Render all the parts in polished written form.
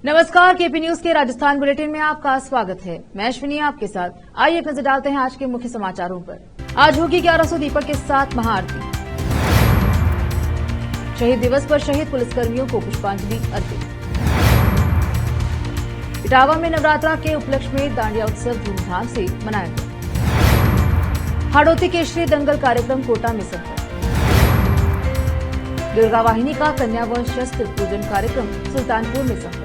नमस्कार, KP news के Rajasthan bulletin में आपका स्वागत है। मैं अश्विनी आपके साथ। आइए एक नजर डालते हैं आज के मुख्य समाचारों पर। आज होगी 1100 दीपक के साथ महाआरती। शहीद दिवस पर शहीद पुलिसकर्मियों को पुष्पांजलि अर्पित। इटावा में नवरात्रा के उपलक्ष्य में दांडिया उत्सव धूमधाम से मनाया गया। हाड़ौती केशरी दंगल कार्यक्रम कोटा में संपन्न। दुर्गा वाहिनी का कन्यावंश शस्त्र पूजन कार्यक्रम सुल्तानपुर में संपन्न।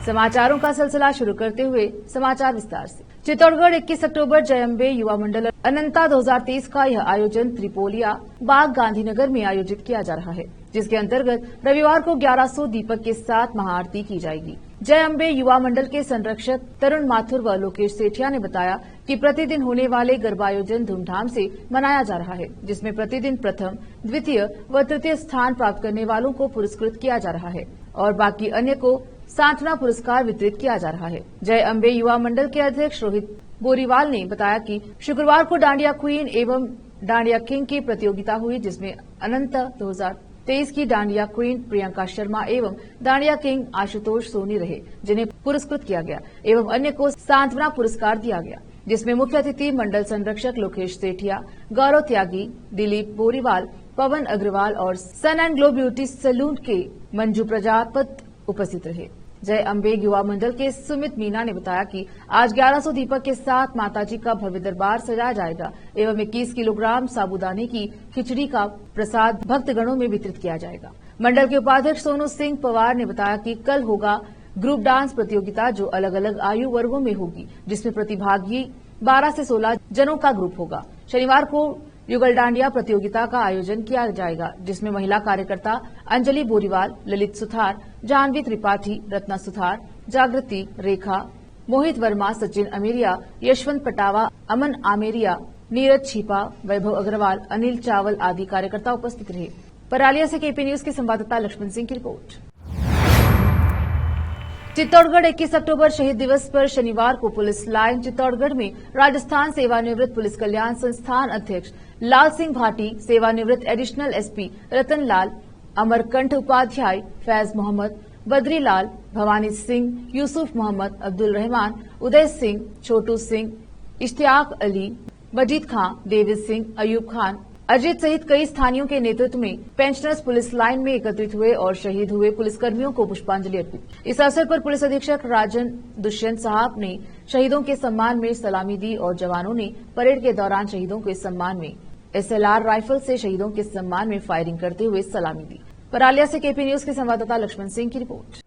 समाचारों का सिलसिला शुरू करते हुए समाचार विस्तार से। चित्तौड़गढ़ 21 अक्टूबर जय अम्बे युवा मंडल अनंता 2023 का यह आयोजन त्रिपोलिया बाग गांधीनगर में आयोजित किया जा रहा है, जिसके अंतर्गत रविवार को 1100 दीपक के साथ महाआरती की जाएगी। जय अम्बे युवा मंडल के संरक्षक तरुण माथुर व लोकेश सेठिया ने बताया कि प्रतिदिन होने वाले गरबायोजन धूमधाम से मनाया जा रहा है, जिसमें प्रतिदिन प्रथम, द्वितीय व तृतीय स्थान प्राप्त करने वालों को पुरस्कृत किया जा रहा है और बाकी अन्य को सांत्वना पुरस्कार वितरित किया जा रहा है। जय अम्बे युवा मंडल के अध्यक्ष रोहित बोरीवाल ने बताया कि शुक्रवार को डांडिया क्वीन एवं डांडिया किंग की प्रतियोगिता हुई, जिसमें अनंत 2023 की डांडिया क्वीन प्रियंका शर्मा एवं डांडिया किंग आशुतोष सोनी रहे, जिन्हें पुरस्कृत किया गया एवं अन्य को सांत्वना पुरस्कार दिया गया, जिसमें मुख्य अतिथि मंडल संरक्षक लोकेश सेठिया, गौरव त्यागी, दिलीप बोरीवाल, पवन अग्रवाल और सन एंड ग्लो ब्यूटी सैलून के मंजू प्रजापत उपस्थित रहे। जय अम्बे युवा मंडल के सुमित मीना ने बताया कि आज 1100 दीपक के साथ माताजी का भव्य दरबार सजाया जाएगा एवं 21 किलोग्राम साबूदाने की खिचड़ी का प्रसाद भक्तगणों में वितरित किया जाएगा। मंडल के उपाध्यक्ष सोनू सिंह पवार ने बताया कि कल होगा ग्रुप डांस प्रतियोगिता, जो अलग अलग आयु वर्गों में होगी, जिसमें प्रतिभागी 12 से 16 जनों का ग्रुप होगा। शनिवार को युगल डांडिया प्रतियोगिता का आयोजन किया जाएगा, जिसमें महिला कार्यकर्ता अंजलि बोरीवाल, ललित सुथार, जानवी त्रिपाठी, रत्ना सुथार, जागृति, रेखा, मोहित वर्मा, सचिन अमेरिया, यशवंत पटावा, अमन आमेरिया, नीरज छिपा, वैभव अग्रवाल, अनिल चावल आदि कार्यकर्ता उपस्थित रहे। परालिया से केपी न्यूज के संवाददाता लक्ष्मण सिंह की रिपोर्ट। चित्तौड़गढ़ 21 अक्टूबर शहीद दिवस पर शनिवार को पुलिस लाइन चित्तौड़गढ़ में राजस्थान सेवानिवृत्त पुलिस कल्याण संस्थान अध्यक्ष लाल सिंह भाटी, सेवानिवृत्त एडिशनल एसपी रतन लाल, अमरकंठ उपाध्याय, फैज मोहम्मद, बद्री लाल, भवानी सिंह, यूसुफ मोहम्मद, अब्दुल रहमान, उदय सिंह, छोटू सिंह, इश्तियाक अली, मजीद खां, डेविड सिंह, अयूब खान, अजीत सहित कई स्थानीयों के नेतृत्व में पेंशनर्स पुलिस लाइन में एकत्रित हुए और शहीद हुए पुलिसकर्मियों को पुष्पांजलि अर्पित। इस अवसर पर पुलिस अधीक्षक राजन दुष्यंत साहब ने शहीदों के सम्मान में सलामी दी और जवानों ने परेड के दौरान शहीदों के सम्मान में SLR राइफल से शहीदों के सम्मान में फायरिंग करते हुए सलामी दी। परालिया से केपी न्यूज के संवाददाता लक्ष्मण सिंह की रिपोर्ट।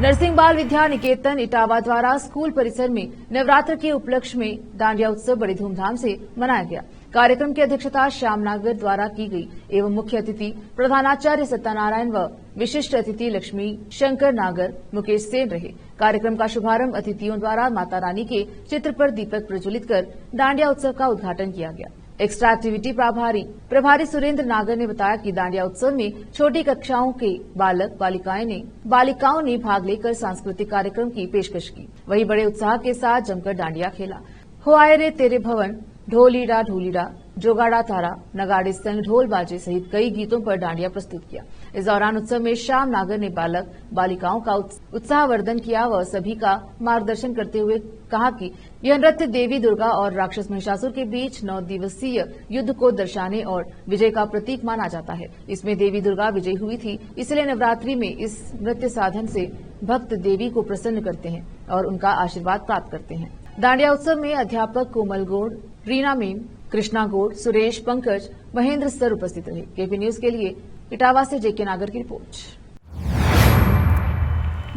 नरसिंह बाल विद्या निकेतन इटावा द्वारा स्कूल परिसर में नवरात्र के उपलक्ष्य में दांडिया उत्सव बड़ी धूमधाम से मनाया गया। कार्यक्रम की अध्यक्षता श्याम नागर द्वारा की गई एवं मुख्य अतिथि प्रधानाचार्य सत्यनारायण व विशिष्ट अतिथि लक्ष्मी शंकर नागर, मुकेश सेन रहे। कार्यक्रम का शुभारंभ अतिथियों द्वारा माता रानी के चित्र पर दीपक प्रज्वलित कर दांडिया उत्सव का उद्घाटन किया गया। एक्स्ट्रा एक्टिविटी प्रभारी सुरेंद्र नागर ने बताया कि दांडिया उत्सव में छोटी कक्षाओं के बालिकाओं ने भाग लेकर सांस्कृतिक कार्यक्रम की पेशकश की। वहीं बड़े उत्साह के साथ जमकर दांडिया खेला। हो आए रे तेरे भवन, ढोलीडा ढोलीडा, जोगाड़ा तारा, नगाड़े संग ढोल बाजे सहित कई गीतों पर दांडिया प्रस्तुत किया। इस दौरान उत्सव में श्याम नागर ने बालक बालिकाओं का उत्साहवर्धन किया व सभी का मार्गदर्शन करते हुए कहा कि यह नृत्य देवी दुर्गा और राक्षस महिषासुर के बीच 9 दिवसीय युद्ध को दर्शाने और विजय का प्रतीक माना जाता है। इसमें देवी दुर्गा विजयी हुई थी, इसलिए नवरात्रि में इस नृत्य साधन से भक्त देवी को प्रसन्न करते हैं और उनका आशीर्वाद प्राप्त करते हैं। दांडिया उत्सव में अध्यापक कोमल गौड़, रीना मेम, कृष्णा गौड़, सुरेश, पंकज, महेंद्र सर उपस्थित रहे। केपी न्यूज के लिए इटावा से जेके नागर की रिपोर्ट।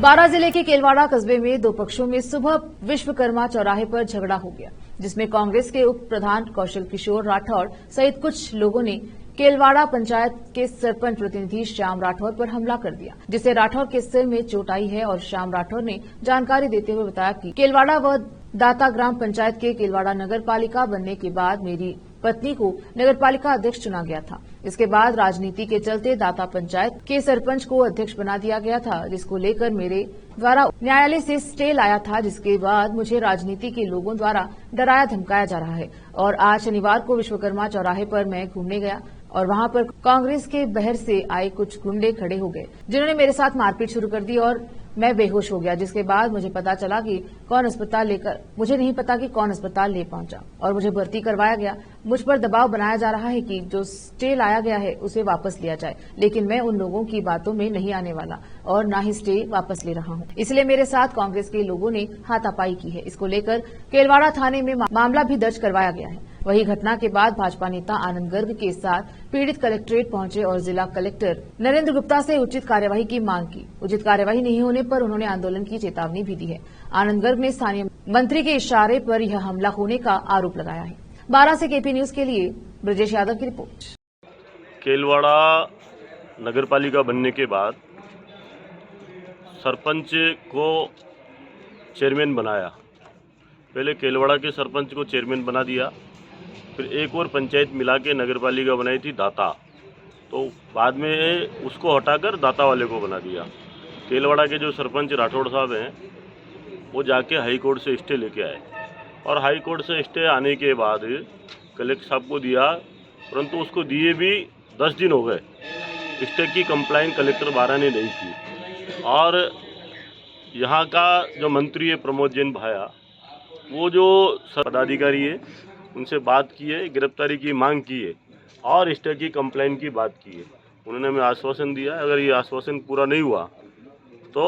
बारां जिले के केलवाड़ा कस्बे में दो पक्षों में सुबह विश्वकर्मा चौराहे पर झगड़ा हो गया, जिसमें कांग्रेस के उप प्रधान कौशल किशोर राठौड़ सहित कुछ लोगों ने केलवाड़ा पंचायत के सरपंच प्रतिनिधि श्याम राठौर पर हमला कर दिया, जिससे राठौर के सिर में चोट आई है और श्याम राठौर ने जानकारी देते हुए बताया कि केलवाड़ा व दाता ग्राम पंचायत के केलवाड़ा नगर पालिका बनने के बाद मेरी पत्नी को नगर पालिका अध्यक्ष चुना गया था। इसके बाद राजनीति के चलते दाता पंचायत के सरपंच को अध्यक्ष बना दिया गया था, जिसको लेकर मेरे द्वारा न्यायालय से स्टे लाया था, जिसके बाद मुझे राजनीति के लोगों द्वारा डराया धमकाया जा रहा है। और आज शनिवार को विश्वकर्मा चौराहे पर मैं घूमने गया और वहां पर कांग्रेस के बहर से आए कुछ गुंडे खड़े हो गए, जिन्होंने मेरे साथ मारपीट शुरू कर दी और मैं बेहोश हो गया। जिसके बाद मुझे पता चला कि मुझे नहीं पता कि कौन अस्पताल ले पहुंचा और मुझे भर्ती करवाया गया। मुझ पर दबाव बनाया जा रहा है कि जो स्टे लाया गया है उसे वापस लिया जाए, लेकिन मैं उन लोगों की बातों में नहीं आने वाला और न ही स्टे वापस ले रहा हूं। इसलिए मेरे साथ कांग्रेस के लोगों ने हाथापाई की है। इसको लेकर केलवाड़ा थाने में मामला भी दर्ज करवाया गया है। वही घटना के बाद भाजपा नेता आनंद गर्ग के साथ पीड़ित कलेक्ट्रेट पहुंचे और जिला कलेक्टर नरेंद्र गुप्ता से उचित कार्यवाही की मांग की। उचित कार्यवाही नहीं होने पर उन्होंने आंदोलन की चेतावनी भी दी है। आनंद गर्ग ने स्थानीय मंत्री के इशारे पर यह हमला होने का आरोप लगाया है। 12 से केपी न्यूज के लिए ब्रजेश यादव की रिपोर्ट। केलवाड़ा नगरपालिका बनने के बाद सरपंच को चेयरमैन बनाया। पहले केलवाड़ा के सरपंच को चेयरमैन बना दिया, फिर एक और पंचायत मिला के नगरपालिका बनाई थी दाता, तो बाद में उसको हटाकर दाता वाले को बना दिया। केलवाड़ा के जो सरपंच राठौड़ साहब हैं वो जाके हाई कोर्ट से स्टे लेके आए और हाई कोर्ट से स्टे आने के बाद कलेक्टर साहब को दिया, परंतु उसको दिए भी 10 दिन हो गए। स्टे की कंप्लेंट कलेक्टर बारा ने नहीं की और यहाँ का जो मंत्री है प्रमोद जैन भाया, वो जो पदाधिकारी है उनसे बात की है, गिरफ्तारी की मांग की है और स्टे की कंप्लेंट की बात की है। उन्होंने हमें आश्वासन दिया, अगर ये आश्वासन पूरा नहीं हुआ तो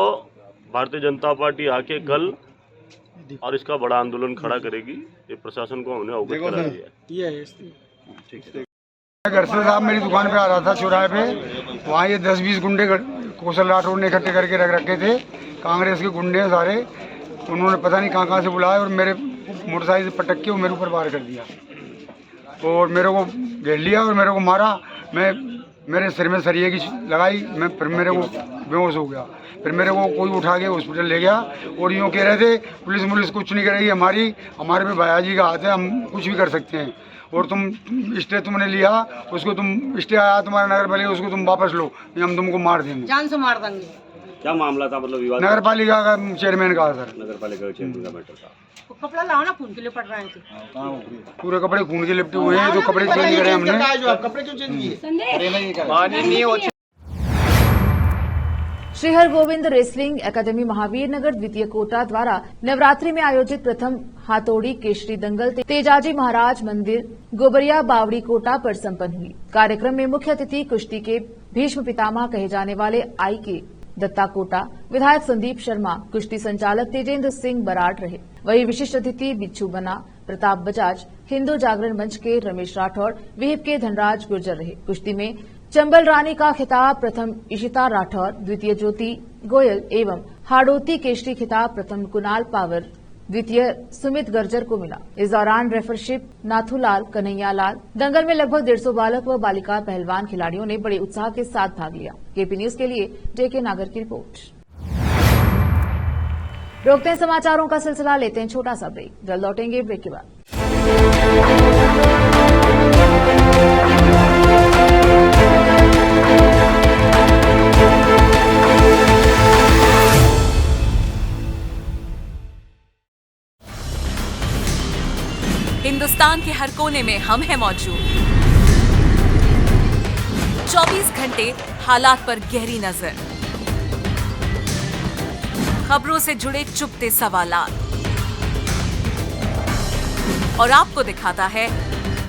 भारतीय जनता पार्टी आके कल और इसका बड़ा आंदोलन खड़ा करेगी। ये प्रशासन को हमने अवगत करा दिया है। घर से साहब मेरी दुकान पे आ रहा था चौराहे पे, वहाँ ये 10-20 गुंडे कौशल राठौड़ ने इकट्ठे करके रख रखे थे। कांग्रेस के गुंडे हैं सारे, उन्होंने पता नहीं कहाँ से बुलाया और मेरे मोटरसाइकिल से पटक के वो मेरे ऊपर वार कर दिया और मेरे को घेर लिया और मेरे को मारा। मेरे सिर में सरिये की लगाई, फिर मेरे को बेहोश हो गया। फिर मेरे को कोई उठा के हॉस्पिटल ले गया और यूँ कह रहे थे पुलिस कुछ नहीं करेगी, हमारे पे भैयाजी का हाथ है, हम कुछ भी कर सकते हैं और तुम स्टे तुमने लिया, उसको तुम स्टे आया तुम्हारा नगर पालिका, उसको तुम वापस लो, हम तुमको मार देंगे, जान से मार देंगे। क्या मामला था, मतलब विवाद? नगर पालिका का चेयरमैन का सर, नगर पालिका का चेयरमैन का मैटर था। कपड़ा लाओ ना, खून के लिए पड़ रहे थे, पूरे कपड़े खून के लिपटे हुए हैं। जो कपड़े चेंज करे हमने, कपड़े क्यों चेंज किए? श्री हरगोविंद रेसलिंग एकेडमी महावीर नगर द्वितीय कोटा द्वारा नवरात्रि में आयोजित प्रथम हाथोड़ी केशरी दंगल तेजाजी महाराज मंदिर गोबरिया बावड़ी कोटा पर संपन्न हुई। कार्यक्रम में मुख्य अतिथि कुश्ती के भीष्म पितामह कहे जाने वाले आई के दत्ता कोटा, विधायक संदीप शर्मा, कुश्ती संचालक तेजेंद्र सिंह बराड़ रहे। वही विशिष्ट अतिथि बिच्छू बना, प्रताप बजाज, हिंदू जागरण मंच के रमेश राठौड़, विहिप के धनराज गुर्जर रहे। कुश्ती में चंबल रानी का खिताब प्रथम इशिता राठौर, द्वितीय ज्योति गोयल एवं हाड़ौती केशरी खिताब प्रथम कुणाल पावर, द्वितीय सुमित गर्जर को मिला। इस दौरान रेफरशिप नाथूलाल, कन्हैयालाल, दंगल में लगभग 150 बालक व बालिका पहलवान खिलाड़ियों ने बड़े उत्साह के साथ भाग लिया। केपी न्यूज के लिए जेके नागर की रिपोर्ट। रोकते हैं समाचारों का सिलसिला, लेते हैं छोटा सा ब्रेक, जल्द लौटेंगे ब्रेक के बाद। हिंदुस्तान के हर कोने में हम हैं मौजूद। 24 घंटे हालात पर गहरी नजर, खबरों से जुड़े चुपते सवालात और आपको दिखाता है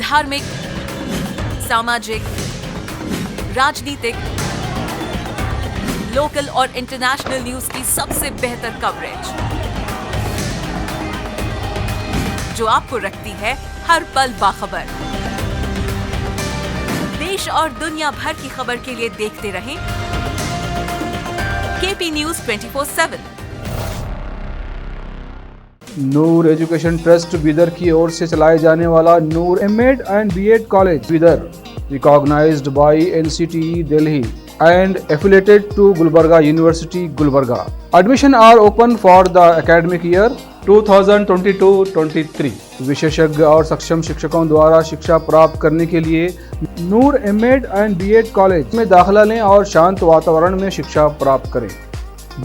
धार्मिक, सामाजिक, राजनीतिक, लोकल और इंटरनेशनल न्यूज की सबसे बेहतर कवरेज, जो आपको रखती है हर पल बाखबर। देश और दुनिया भर की खबर के लिए देखते रहें KP news 24/7। Noor education trust Bidar की ओर से चलाए जाने वाला Noor MEd and BEd college Bidar, recognised by NCTE Delhi and affiliated to Gulbarga University, Gulbarga. Admission are open for the academic year 2022-23. विशेषज्ञ और सक्षम शिक्षकों द्वारा शिक्षा प्राप्त करने के लिए नूर एमएड एंड बीएड कॉलेज में दाखिला लें और शांत वातावरण में शिक्षा प्राप्त करें।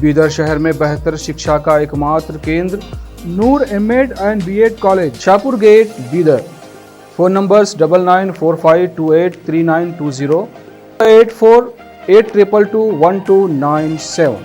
बीदर शहर में बेहतर शिक्षा का एकमात्र केंद्र Noor MEd and BEd college, Shahpur gate, Bidar. Phone numbers 9945283920, 8482221297।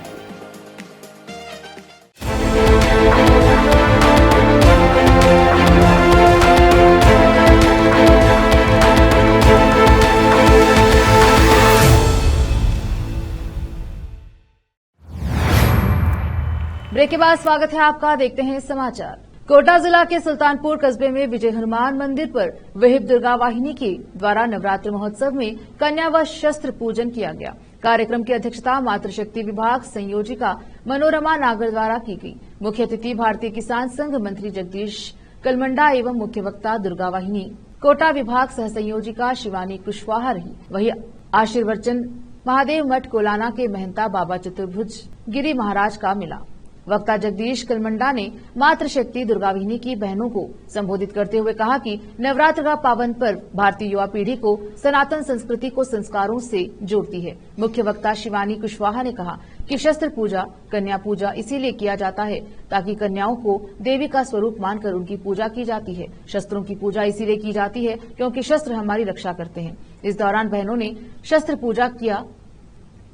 Break के बाद स्वागत है आपका। देखते हैं समाचार। कोटा जिला के सुल्तानपुर कस्बे में विजय हनुमान मंदिर पर विहिप दुर्गा वाहिनी के द्वारा नवरात्र महोत्सव में कन्या व शस्त्र पूजन किया गया। कार्यक्रम की अध्यक्षता मातृशक्ति विभाग संयोजिका मनोरमा नागर द्वारा की गई। मुख्य अतिथि भारतीय किसान संघ मंत्री जगदीश कलमंडा एवं मुख्य वक्ता दुर्गा वाहिनी कोटा विभाग सह संयोजिका शिवानी कुशवाहा रही। वही आशीर्वचन महादेव मठ कोलाना के महंता बाबा चतुर्भुज गिरी महाराज का मिला। वक्ता जगदीश कलमंडा ने मातृशक्ति दुर्गावाहिनी की बहनों को संबोधित करते हुए कहा कि नवरात्र का पावन पर्व भारतीय युवा पीढ़ी को सनातन संस्कृति को संस्कारों से जोड़ती है। मुख्य वक्ता शिवानी कुशवाहा ने कहा कि शस्त्र पूजा कन्या पूजा इसीलिए किया जाता है ताकि कन्याओं को देवी का स्वरूप मानकर उनकी पूजा की जाती है। शस्त्रों की पूजा इसीलिए की जाती है क्योंकि शस्त्र हमारी रक्षा करते हैं। इस दौरान बहनों ने शस्त्र पूजा किया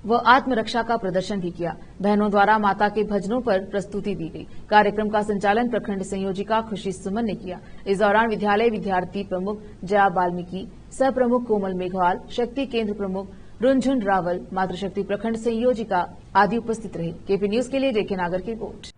व आत्मरक्षा का प्रदर्शन भी किया। बहनों द्वारा माता के भजनों पर प्रस्तुति दी गई। कार्यक्रम का संचालन प्रखंड संयोजिका खुशी सुमन ने किया। इस दौरान विद्यालय विद्यार्थी प्रमुख जया बाल्मीकि, सह प्रमुख कोमल मेघवाल, शक्ति केंद्र प्रमुख रुनझुन रावल, मातृशक्ति प्रखंड संयोजिका आदि उपस्थित रहे। केपी न्यूज के लिए जेके नागर की रिपोर्ट।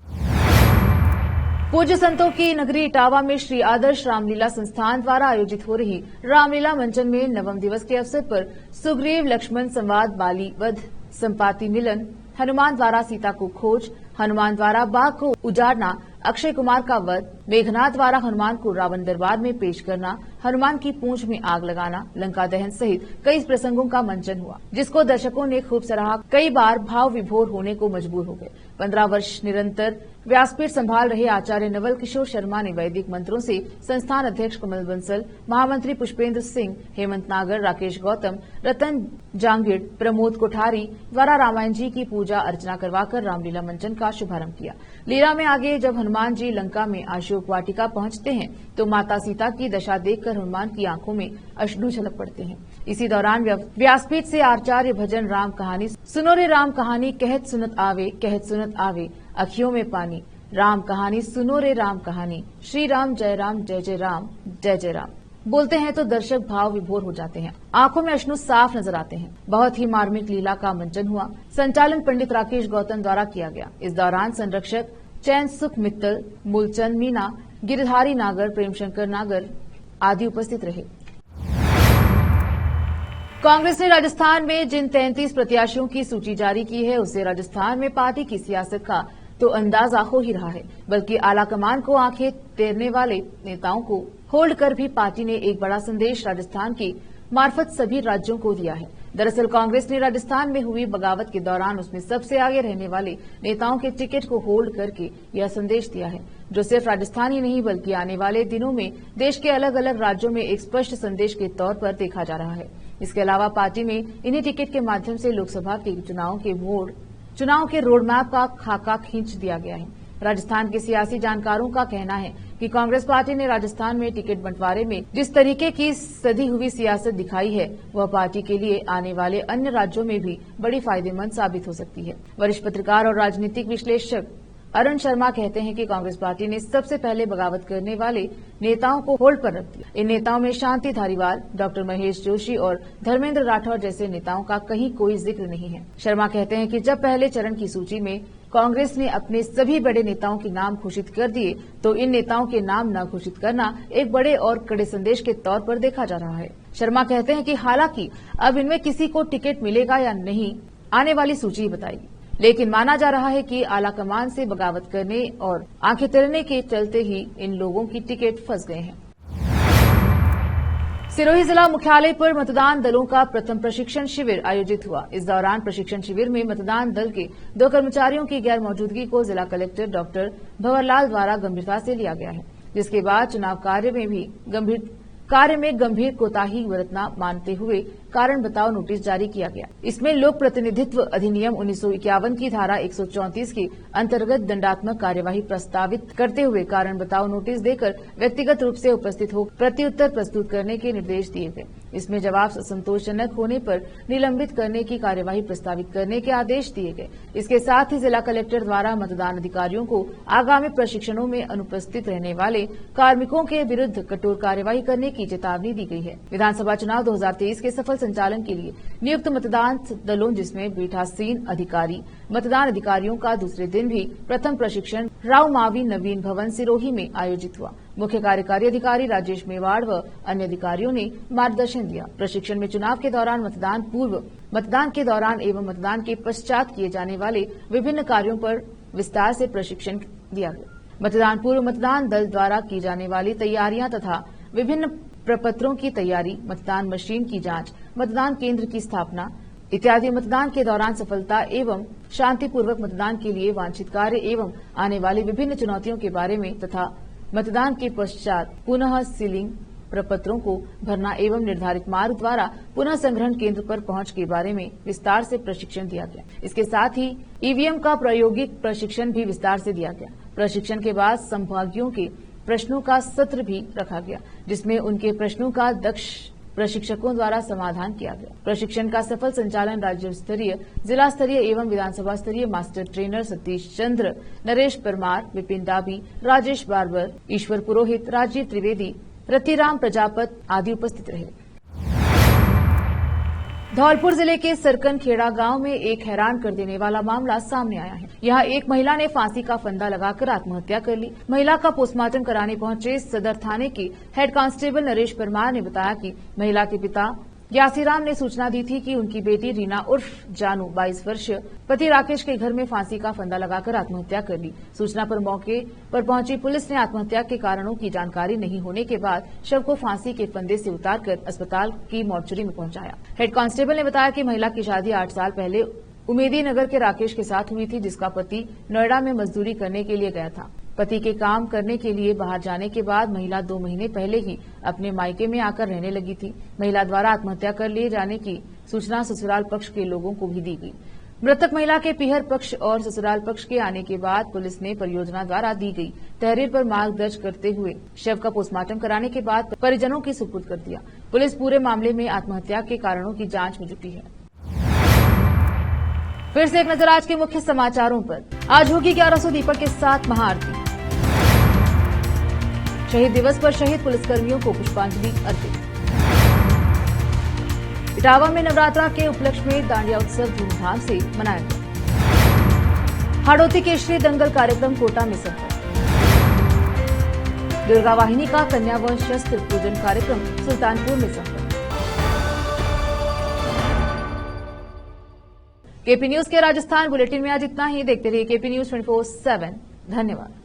पूज्य संतों की नगरी इटावा में श्री आदर्श रामलीला संस्थान द्वारा आयोजित हो रही रामलीला मंचन में नवम दिवस के अवसर पर सुग्रीव लक्ष्मण संवाद, बाली वध, संपाति मिलन, हनुमान द्वारा सीता को खोज, हनुमान द्वारा बाघ को उजाड़ना, अक्षय कुमार का वध, मेघनाथ द्वारा हनुमान को रावण दरबार में पेश करना, हनुमान की पूंछ में आग लगाना, लंका दहन सहित कई प्रसंगों का मंचन हुआ, जिसको दर्शकों ने खूब सराहा। कई बार भाव विभोर होने को मजबूर हो गए। 15 वर्ष निरंतर व्यासपीठ संभाल रहे आचार्य नवल किशोर शर्मा ने वैदिक मंत्रों से संस्थान अध्यक्ष कमल बंसल, महामंत्री पुष्पेंद्र सिंह, हेमंत नागर, राकेश गौतम, रतन जांगिड़, प्रमोद कोठारी द्वारा रामायण जी की पूजा अर्चना करवाकर रामलीला मंचन का शुभारंभ किया। लीला में आगे जब हनुमान जी लंका में अशोक वाटिका पहुंचते हैं तो माता सीता की दशा देखकर हनुमान की आंखों में अश्रु झलक पड़ते हैं। इसी दौरान व्यासपीठ से आचार्य भजन राम कहानी सुनो रे राम कहानी, कहत सुनत आवे अखियों में पानी, राम कहानी सुनो रे राम कहानी, श्री राम जय जय राम बोलते हैं तो दर्शक भाव विभोर हो जाते हैं। आंखों में अश्रु साफ नजर आते हैं। बहुत ही मार्मिक लीला का मंचन हुआ। संचालन पंडित राकेश गौतम द्वारा किया गया। इस दौरान संरक्षक चैन सुख मित्तल, मूलचंद मीना, गिरधारी नागर, प्रेमशंकर नागर आदि उपस्थित रहे। कांग्रेस ने राजस्थान में जिन 33 प्रत्याशियों की सूची जारी की है उससे राजस्थान में पार्टी की सियासत का तो अंदाजा हो ही रहा है, बल्कि आलाकमान को आंखें टेरने वाले नेताओं को होल्ड कर भी पार्टी ने एक बड़ा संदेश राजस्थान की मार्फत सभी राज्यों को दिया है। दरअसल कांग्रेस ने राजस्थान में हुई बगावत के दौरान उसमें सबसे आगे रहने वाले नेताओं के टिकट को होल्ड करके यह संदेश दिया है, जो सिर्फ राजस्थान ही नहीं बल्कि आने वाले दिनों में देश के अलग अलग राज्यों में एक स्पष्ट संदेश के तौर पर देखा जा रहा है। इसके अलावा पार्टी में इन्हीं टिकट के माध्यम से लोकसभा के चुनाव के रोड मैप का खाका खींच दिया गया है। राजस्थान के सियासी जानकारों का कहना है कि कांग्रेस पार्टी ने राजस्थान में टिकट बंटवारे में जिस तरीके की सधी हुई सियासत दिखाई है वह पार्टी के लिए आने वाले अन्य राज्यों में भी बड़ी फायदेमंद साबित हो सकती है। वरिष्ठ पत्रकार और राजनीतिक विश्लेषक अरुण शर्मा कहते हैं कि कांग्रेस पार्टी ने सबसे पहले बगावत करने वाले नेताओं को होल्ड पर रख दिया। इन नेताओं में शांति धारीवाल, डॉक्टर महेश जोशी और धर्मेंद्र राठौर जैसे नेताओं का कहीं कोई जिक्र नहीं है। शर्मा कहते हैं कि जब पहले चरण की सूची में कांग्रेस ने अपने सभी बड़े नेताओं के नाम घोषित कर दिए तो इन नेताओं के नाम न घोषित करना एक बड़े और कड़े संदेश के तौर पर देखा जा रहा है। शर्मा कहते हैं कि हालांकि अब इनमें किसी को टिकट मिलेगा या नहीं आने वाली सूची बताएगी, लेकिन माना जा रहा है कि आलाकमान से बगावत करने और आंखें टेरने के चलते ही इन लोगों की टिकट फंस गए हैं। सिरोही जिला मुख्यालय पर मतदान दलों का प्रथम प्रशिक्षण शिविर आयोजित हुआ। इस दौरान प्रशिक्षण शिविर में मतदान दल के 2 कर्मचारियों की गैर मौजूदगी को जिला कलेक्टर डॉक्टर भंवरलाल द्वारा गंभीरता से लिया गया है, जिसके बाद चुनाव कार्य में भी कार्य में गंभीर कोताही बरतना मानते हुए कारण बताओ नोटिस जारी किया गया। इसमें लोक प्रतिनिधित्व अधिनियम 1951 की धारा 134 के अंतर्गत दंडात्मक कार्यवाही प्रस्तावित करते हुए कारण बताओ नोटिस देकर व्यक्तिगत रूप से उपस्थित हो प्रत्युत्तर प्रस्तुत करने के निर्देश दिए गए। इसमें जवाब संतोषजनक होने पर निलंबित करने की कार्यवाही प्रस्तावित करने के आदेश दिए गए। इसके साथ ही जिला कलेक्टर द्वारा मतदान अधिकारियों को आगामी प्रशिक्षणों में अनुपस्थित रहने वाले कार्मिकों के विरुद्ध कठोर कार्यवाही करने की चेतावनी दी गई है। विधानसभा चुनाव 2023 के सफल संचालन के लिए नियुक्त मतदान दलों जिसमें पीठासीन अधिकारी मतदान अधिकारियों का दूसरे दिन भी प्रथम प्रशिक्षण राव मावी नवीन भवन सिरोही में आयोजित हुआ। मुख्य कार्यकारी अधिकारी राजेश मेवाड़ व अन्य अधिकारियों ने मार्गदर्शन दिया। प्रशिक्षण में चुनाव के दौरान मतदान पूर्व, मतदान के दौरान एवं मतदान के पश्चात किए जाने वाले विभिन्न कार्यों पर विस्तार से प्रशिक्षण दिया गया। मतदान पूर्व मतदान दल द्वारा की जाने वाली तैयारियां तथा विभिन्न प्रपत्रों की तैयारी, मतदान मशीन की जांच, मतदान केंद्र की स्थापना इत्यादि मतदान के दौरान सफलता एवं शांतिपूर्वक मतदान के लिए वांछित कार्य एवं आने वाली विभिन्न चुनौतियों के बारे में तथा मतदान के पश्चात पुनः सीलिंग प्रपत्रों को भरना एवं निर्धारित मार्ग द्वारा पुनः संग्रहण केंद्र पर पहुंच के बारे में विस्तार से प्रशिक्षण दिया गया। इसके साथ ही ईवीएम का प्रायोगिक प्रशिक्षण भी विस्तार से दिया गया। प्रशिक्षण के बाद संभागियों के प्रश्नों का सत्र भी रखा गया, जिसमें उनके प्रश्नों का दक्ष प्रशिक्षकों द्वारा समाधान किया गया। प्रशिक्षण का सफल संचालन राज्य स्तरीय, जिला स्तरीय एवं विधानसभा स्तरीय मास्टर ट्रेनर सतीश चंद्र, नरेश परमार, विपिन डाबी, राजेश बार्बर, ईश्वर पुरोहित, राजीव त्रिवेदी, रतिराम प्रजापत आदि उपस्थित रहे। धौलपुर जिले के सरकन खेड़ा गांव में एक हैरान कर देने वाला मामला सामने आया है। यहाँ एक महिला ने फांसी का फंदा लगाकर आत्महत्या कर ली। महिला का पोस्टमार्टम कराने पहुंचे सदर थाने के हेड कांस्टेबल नरेश परमार ने बताया कि महिला के पिता यासीराम ने सूचना दी थी कि उनकी बेटी रीना उर्फ जानू 22 वर्षीय पति राकेश के घर में फांसी का फंदा लगाकर आत्महत्या कर ली। सूचना पर मौके पर पहुंची पुलिस ने आत्महत्या के कारणों की जानकारी नहीं होने के बाद शव को फांसी के फंदे से उतारकर अस्पताल की मोर्चरी में पहुंचाया। हेड कांस्टेबल ने बताया कि महिला की शादी 8 साल पहले उमेदी नगर के राकेश के साथ हुई थी, जिसका पति नोएडा में मजदूरी करने के लिए गया था। पति के काम करने के लिए बाहर जाने के बाद महिला 2 महीने पहले ही अपने मायके में आकर रहने लगी थी। महिला द्वारा आत्महत्या कर लिए जाने की सूचना ससुराल पक्ष के लोगों को भी दी गई। मृतक महिला के पीहर पक्ष और ससुराल पक्ष के आने के बाद पुलिस ने परियोजना द्वारा दी गई तहरीर पर मार्ग दर्ज करते हुए शव का पोस्टमार्टम कराने के बाद परिजनों की सुपुर्द कर दिया। पुलिस पूरे मामले में आत्महत्या के कारणों की जांच में जुटी है। फिर से एक नजर आज के मुख्य समाचारों पर। आज होगी 1100 दीपक के साथ महाआरती। शहीद दिवस पर शहीद पुलिसकर्मियों को पुष्पांजलि अर्पित। इटावा में नवरात्रा के उपलक्ष्य में दांडिया उत्सव धूमधाम से मनाया गया। हाड़ौती केशरी दंगल कार्यक्रम कोटा में संपन्न। दुर्गा वाहिनी का कन्या व शस्त्र पूजन कार्यक्रम सुल्तानपुर में संपन्न। केपी न्यूज के राजस्थान बुलेटिन में आज इतना ही। देखते रहिए केपी न्यूज 24/7। धन्यवाद।